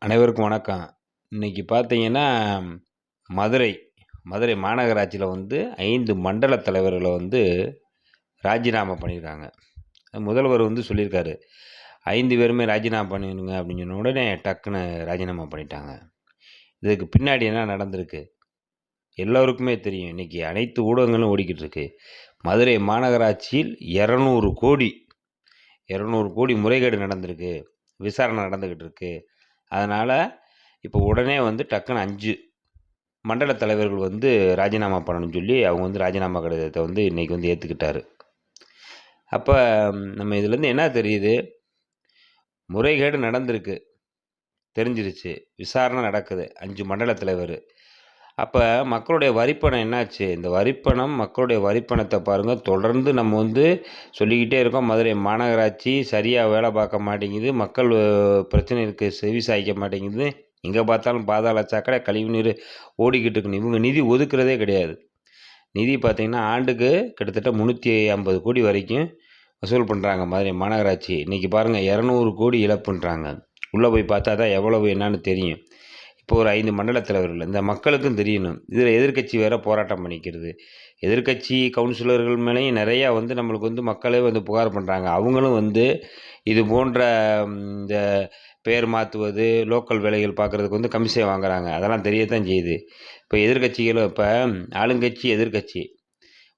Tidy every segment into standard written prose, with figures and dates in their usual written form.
அனைவருக்கும் வணக்கம். இன்னைக்கு பார்த்தீங்கன்னா, மதுரை மதுரை மாநகராட்சியில வந்து 5 மண்டல தலைவர்கள வந்து ராஜினாமா பண்ணியிருக்காங்க. முதல்வர் வந்து சொல்லியிருக்காரு. 5 பேருமே ராஜினாமா பண்ணிடுங்க அப்படின்னு சொன்ன உடனே டக்குன்னு ராஜினாமா பண்ணிட்டாங்க. இதுக்கு பின்னாடி என்ன நடந்திருக்கு? எல்லோருக்குமே தெரியும். இன்னைக்கு அனைத்து ஊடகங்களும் ஓடிக்கிட்டு இருக்கு. மதுரை மாநகராட்சியில் 200 கோடி முறைகேடு நடந்திருக்கு. விசாரணை நடந்துகிட்டு இருக்கு. அதனால இப்போ உடனே வந்து டக்குன்னு 5 மண்டல தலைவர்கள் வந்து ராஜினாமா பண்ணணும்னு சொல்லி அவங்க வந்து ராஜினாமா கடிதத்தை வந்து இன்னைக்கு வந்து ஏற்றுக்கிட்டாரு. அப்போ நம்ம இதுலேருந்து என்ன தெரியுது? முறைகேடு நடந்திருக்கு, தெரிஞ்சிருச்சு. விசாரணை நடக்குது. 5 மண்டல தலைவர். அப்போ மக்களுடைய வரிப்பணம் என்னாச்சு? இந்த வரிப்பணம் மக்களுடைய வரிப்பணத்தை பாருங்கள், தொடர்ந்து நம்ம வந்து சொல்லிக்கிட்டே இருக்கோம். மதுரை மாநகராட்சி சரியாக வேலை பார்க்க மாட்டேங்குது, மக்கள் பிரச்சனைகளுக்கு செவி சாய்க்க மாட்டேங்குது. எங்கே பார்த்தாலும் பாதாள சாக்கடை, கழிவுநீர் ஓடிக்கிட்டு இருக்குன்னு இவங்க நிதி ஒதுக்குறதே கிடையாது. நிதி பார்த்திங்கன்னா ஆண்டுக்கு கிட்டத்தட்ட 350 கோடி வரைக்கும் வசூல் பண்ணுறாங்க மதுரை மாநகராட்சி. இன்றைக்கி பாருங்கள் 200 கோடி இழப்புன்றாங்க. உள்ளே போய் பார்த்தா தான் எவ்வளவு என்னன்னு தெரியும். இப்போ ஒரு 5 மண்டல தலைவர்கள் இந்த மக்களுக்கும் தெரியணும். இதில் எதிர்க்கட்சி வேறு போராட்டம் பண்ணிக்கிறது. எதிர்க்கட்சி கவுன்சிலர்கள் மேலேயும் நிறையா வந்து நம்மளுக்கு வந்து மக்களே வந்து புகார் பண்ணுறாங்க. அவங்களும் வந்து இது போன்ற இந்த பெயர் மாற்றுவது, லோக்கல் வேலைகள் பார்க்குறதுக்கு வந்து கமிஷன் வாங்குறாங்க. அதெல்லாம் தெரியத்தான் செய்யுது. இப்போ எதிர்க்கட்சிகளும் இப்போ ஆளுங்கட்சி, எதிர்க்கட்சி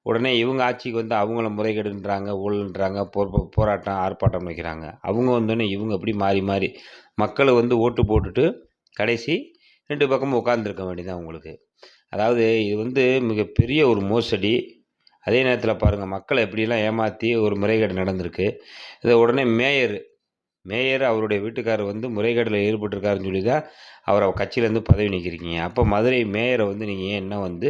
உடனே இவங்க ஆட்சிக்கு வந்து அவங்கள முறைகேடுன்றாங்க, ஊழல்ன்றாங்க, போராட்டம், ஆர்ப்பாட்டம் வைக்கிறாங்க. அவங்க வந்தோடனே இவங்க அப்படி மாறி மாறி மக்களை வந்து ஓட்டு போட்டுட்டு கடைசி 2 பக்கமும் உட்காந்துருக்க வேண்டியதான் உங்களுக்கு. அதாவது இது வந்து மிகப்பெரிய ஒரு மோசடி. அதே நேரத்தில் பாருங்கள் மக்களை எப்படிலாம் ஏமாற்றி ஒரு முறைகேடு நடந்திருக்கு. இதை உடனே மேயர் அவருடைய வீட்டுக்காரர் வந்து முறைகேடில் ஈடுபட்டிருக்காருன்னு சொல்லி தான் அவரை கட்சியிலேருந்து பதவி நீக்கிருக்கீங்க. அப்போ மதுரை மேயரை வந்து நீங்கள் ஏன் என்ன வந்து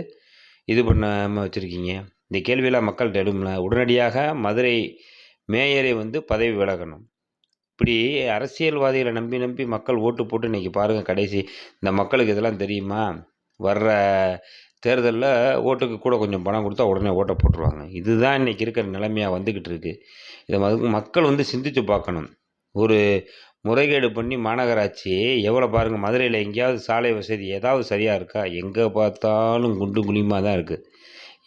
இது பண்ணாமல் வச்சுருக்கீங்க? இந்த கேள்வியெல்லாம் மக்கள்கிட்ட எழும்ல. உடனடியாக மதுரை மேயரை வந்து பதவி விலகணும். இப்படி அரசியல்வாதிகளை நம்பி நம்பி மக்கள் ஓட்டு போட்டு இன்றைக்கி பாருங்கள் கடைசி இந்த மக்களுக்கு இதெல்லாம் தெரியுமா? வர்ற தேர்தலில் ஓட்டுக்கு கூட கொஞ்சம் பணம் கொடுத்தா உடனே ஓட்டை போட்டுருவாங்க. இதுதான் இன்றைக்கி இருக்கிற நிலைமையாக வந்துக்கிட்டு இருக்குது. இதை மக்கள் வந்து சிந்தித்து பார்க்கணும். ஒரு முறைகேடு பண்ணி மாநகராட்சி எவ்வளோ பாருங்கள், மதுரையில் எங்கேயாவது சாலை வசதி ஏதாவது சரியாக இருக்கா? எங்கே பார்த்தாலும் குண்டு குழியுமாக தான் இருக்குது.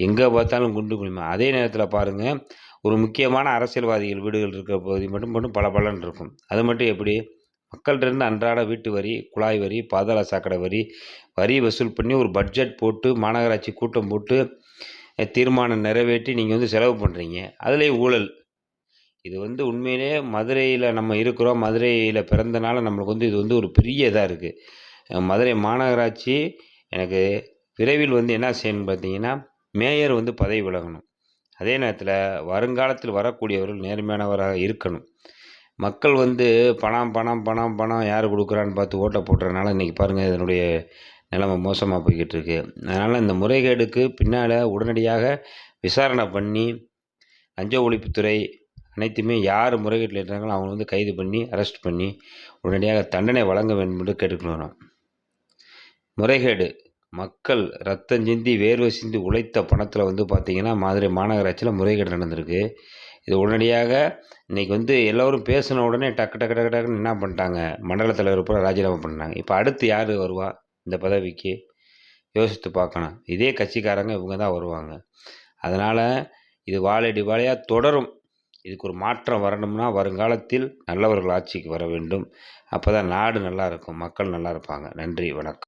எங்கே பார்த்தாலும் குண்டு குழியுமா. அதே நேரத்தில் பாருங்கள், ஒரு முக்கியமான அரசியல்வாதிகள் வீடுகள் இருக்கிற பகுதி மட்டும் பளபளன்னு இருக்கும். அது மட்டும் எப்படி? மக்கள்கிட்டருந்து அன்றாட வீட்டு வரி, குழாய் வரி, பாதாள சாக்கடை வரி வசூல் பண்ணி ஒரு பட்ஜெட் போட்டு மாநகராட்சி கூட்டம் போட்டு தீர்மானம் நிறைவேற்றி நீங்கள் வந்து செலவு பண்ணுறீங்க. அதுலேயும் ஊழல். இது வந்து உண்மையிலே மதுரையில் நம்ம இருக்கிறோம். மதுரையில் பிறந்தனால நம்மளுக்கு வந்து இது வந்து ஒரு பெரிய இதாக இருக்குது. மதுரை மாநகராட்சி எனக்கு விரைவில் வந்து என்ன செய்யணும்னு பார்த்தீங்கன்னா, மேயர் வந்து பதவி விலகணும். அதே நேரத்தில் வருங்காலத்தில் வரக்கூடியவர்கள் நேர்மையானவராக இருக்கணும். மக்கள் வந்து பணம் பணம் பணம் பணம் யார் கொடுக்குறான்னு பார்த்து ஓட்டை போடுறதுனால இன்றைக்கி பாருங்கள் இதனுடைய நிலைமை மோசமாக போய்கிட்டு இருக்கு. அதனால் இந்த முறைகேடுக்கு பின்னால் உடனடியாக விசாரணை பண்ணி லஞ்ச ஒழிப்புத்துறை அனைத்துமே யார் முறைகேட்டில் இருக்கிறாங்களோ அவங்களை வந்து கைது பண்ணி அரெஸ்ட் பண்ணி உடனடியாக தண்டனை வழங்க வேண்டும் என்று கேட்டுக்கொள்கிறோம். முறைகேடு மக்கள் ரத்தம் சிந்தி வேர்வை சிந்தி உழைத்த பணத்தில் வந்து பார்த்திங்கன்னா மதுரை மாநகராட்சியில் முறைகேடு நடந்திருக்கு. இது உடனடியாக இன்றைக்கி வந்து எல்லோரும் பேசின உடனே டக்கு டக்கு டக்கு டக்குன்னு என்ன பண்ணிட்டாங்க, மண்டல தலைவர் பூரா ராஜினாமா பண்ணாங்க. இப்போ அடுத்து யார் வருவா இந்த பதவிக்கு? யோசித்து பார்க்கணும். இதே கட்சிக்காரங்க இவங்க தான் வருவாங்க. அதனால் இது வாழையடி வாழையாக தொடரும். இதுக்கு ஒரு மாற்றம் வரணும்னா வருங்காலத்தில் நல்லவர்கள் ஆட்சிக்கு வர வேண்டும். அப்போ தான் நாடு நல்லா இருக்கும், மக்கள் நல்லா இருப்பாங்க. நன்றி, வணக்கம்.